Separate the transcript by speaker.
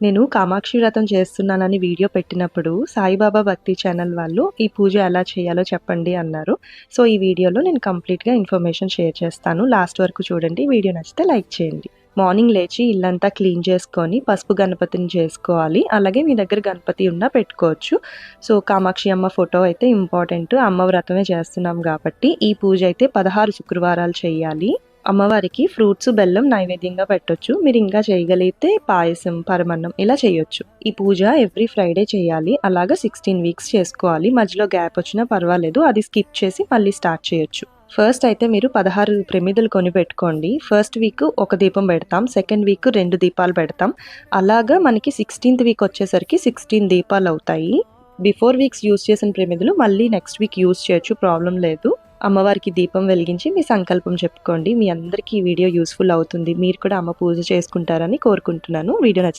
Speaker 1: నేను కామాక్షి వ్రతం చేస్తున్నానని వీడియో పెట్టినప్పుడు సాయిబాబా భక్తి ఛానల్ వాళ్ళు ఈ పూజ ఎలా చేయాలో చెప్పండి అన్నారు. సో, ఈ వీడియోలో నేను కంప్లీట్‌గా ఇన్ఫర్మేషన్ షేర్ చేస్తాను. లాస్ట్ వరకు చూడండి. వీడియో నచ్చితే లైక్ చేయండి. మార్నింగ్ లేచి ఇల్లంతా క్లీన్ చేసుకొని పసుపు గణపతిని చేసుకోవాలి. అలాగే మీ దగ్గర గణపతి ఉన్నా పెట్టుకోవచ్చు. సో, కామాక్షి అమ్మ ఫోటో అయితే ఇంపార్టెంట్. అమ్మ వ్రతమే చేస్తున్నాం కాబట్టి ఈ పూజ అయితే 16 శుక్రవారాలు చేయాలి. అమ్మవారికి ఫ్రూట్స్, బెల్లం నైవేద్యంగా పెట్టొచ్చు. మీరు ఇంకా చేయగలిగితే పాయసం, పరమన్నం ఇలా చేయొచ్చు. ఈ పూజ ఎవ్రీ ఫ్రైడే చేయాలి. అలాగా 16 వీక్స్ చేసుకోవాలి. మధ్యలో గ్యాప్ వచ్చినా పర్వాలేదు. అది స్కిప్ చేసి మళ్ళీ స్టార్ట్ చేయొచ్చు. ఫస్ట్ అయితే మీరు 16 ప్రమిదలు కొని పెట్టుకోండి. ఫస్ట్ వీక్ ఒక దీపం పెడతాం. సెకండ్ వీక్ 2 దీపాలు పెడతాం. అలాగా మనకి 16th వీక్ వచ్చేసరికి 16 దీపాలు అవుతాయి. బిఫోర్ వీక్స్ యూజ్ చేసిన ప్రమిదలు మళ్ళీ నెక్స్ట్ వీక్ యూజ్ చేయొచ్చు. ప్రాబ్లం లేదు. అమ్మవారికి దీపం వెలిగించి మీ సంకల్పం చెప్పుకోండి. మీ అందరికీ ఈ వీడియో యూస్‌ఫుల్ అవుతుంది. మీరు కూడా అమ్మ పూజ చేసుకుంటారని కోరుకుంటున్నాను. వీడియో నచ్చి